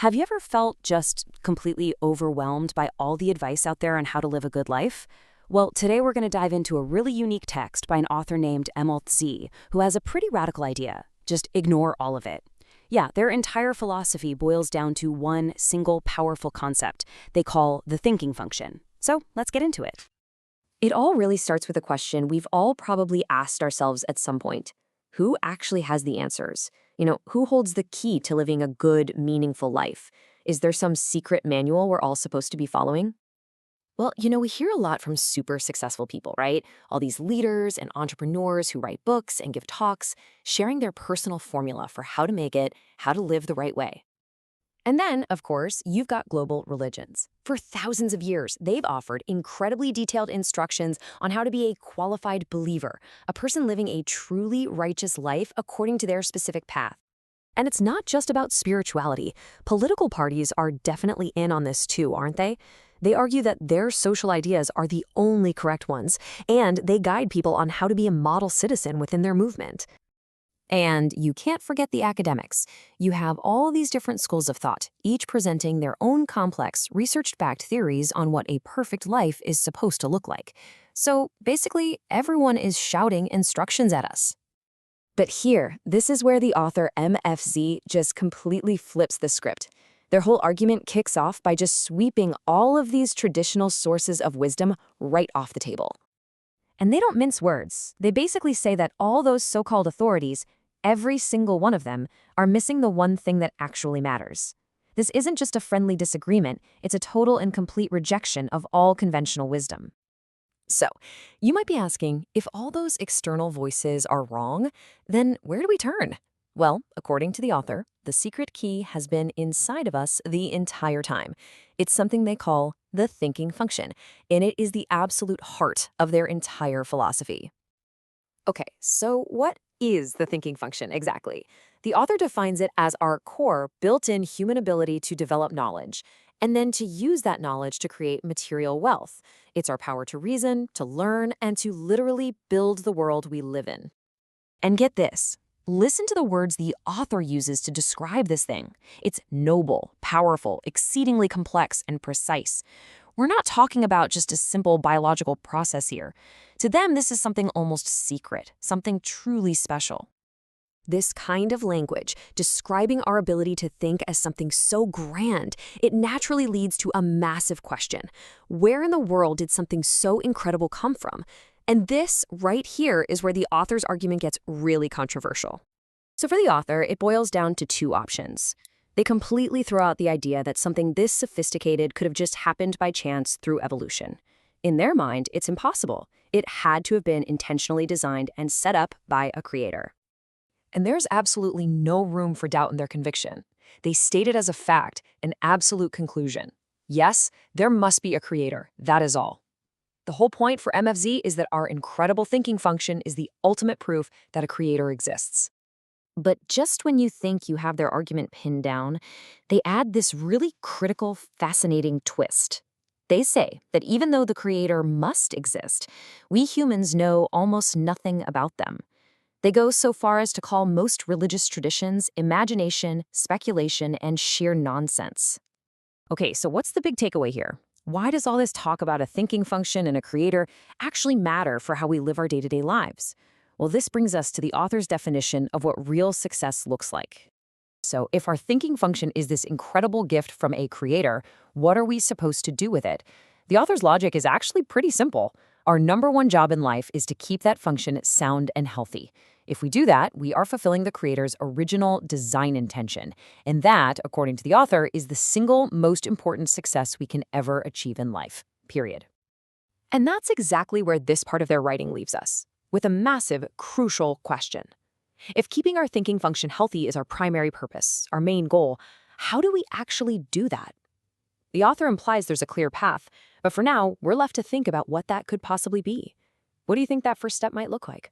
Have you ever felt just completely overwhelmed by all the advice out there on how to live a good life? Well, today we're going to dive into a really unique text by an author named Z, who has a pretty radical idea. Just ignore all of it. Yeah, their entire philosophy boils down to one single powerful concept they call the thinking function. So let's get into it. It all really starts with a question we've all probably asked ourselves at some point. Who actually has the answers? Who holds the key to living a good, meaningful life? Is there some secret manual we're all supposed to be following? Well, we hear a lot from super successful people, right? All these leaders and entrepreneurs who write books and give talks, sharing their personal formula for how to make it, how to live the right way. And then, of course, you've got global religions. For thousands of years, they've offered incredibly detailed instructions on how to be a qualified believer, a person living a truly righteous life according to their specific path. And it's not just about spirituality. Political parties are definitely in on this too, aren't they? They argue that their social ideas are the only correct ones, and they guide people on how to be a model citizen within their movement. And you can't forget the academics. You have all these different schools of thought, each presenting their own complex, research-backed theories on what a perfect life is supposed to look like. So basically, everyone is shouting instructions at us. But here, this is where the author Z just completely flips the script. Their whole argument kicks off by just sweeping all of these traditional sources of wisdom right off the table. And they don't mince words. They basically say that all those so-called authorities, every single one of them, are missing the one thing that actually matters. This isn't just a friendly disagreement, it's a total and complete rejection of all conventional wisdom. So, you might be asking, if all those external voices are wrong, then where do we turn? Well, according to the author, the secret key has been inside of us the entire time. It's something they call the thinking function, and it is the absolute heart of their entire philosophy. Okay, so what is the thinking function exactly? The author defines it as our core, built-in human ability to develop knowledge, and then to use that knowledge to create material wealth. It's our power to reason, to learn, and to literally build the world we live in. And get this. Listen to the words the author uses to describe this thing. It's noble, powerful, exceedingly complex, and precise. We're not talking about just a simple biological process here. To them, this is something almost secret, something truly special. This kind of language, describing our ability to think as something so grand, it naturally leads to a massive question. Where in the world did something so incredible come from? And this right here is where the author's argument gets really controversial. So for the author, it boils down to two options. They completely throw out the idea that something this sophisticated could have just happened by chance through evolution. In their mind, it's impossible. It had to have been intentionally designed and set up by a creator. And there's absolutely no room for doubt in their conviction. They state it as a fact, an absolute conclusion. Yes, there must be a creator, that is all. The whole point for Z is that our incredible thinking function is the ultimate proof that a creator exists. But just when you think you have their argument pinned down, they add this really critical, fascinating twist. They say that even though the creator must exist, we humans know almost nothing about them. They go so far as to call most religious traditions imagination, speculation, and sheer nonsense. Okay, so what's the big takeaway here? Why does all this talk about a thinking function and a creator actually matter for how we live our day-to-day lives? Well, this brings us to the author's definition of what real success looks like. So if our thinking function is this incredible gift from a creator, what are we supposed to do with it? The author's logic is actually pretty simple. Our number one job in life is to keep that function sound and healthy. If we do that, we are fulfilling the creator's original design intention. And that, according to the author, is the single most important success we can ever achieve in life, period. And that's exactly where this part of their writing leaves us, with a massive, crucial question. If keeping our thinking function healthy is our primary purpose, our main goal, how do we actually do that? The author implies there's a clear path, but for now, we're left to think about what that could possibly be. What do you think that first step might look like?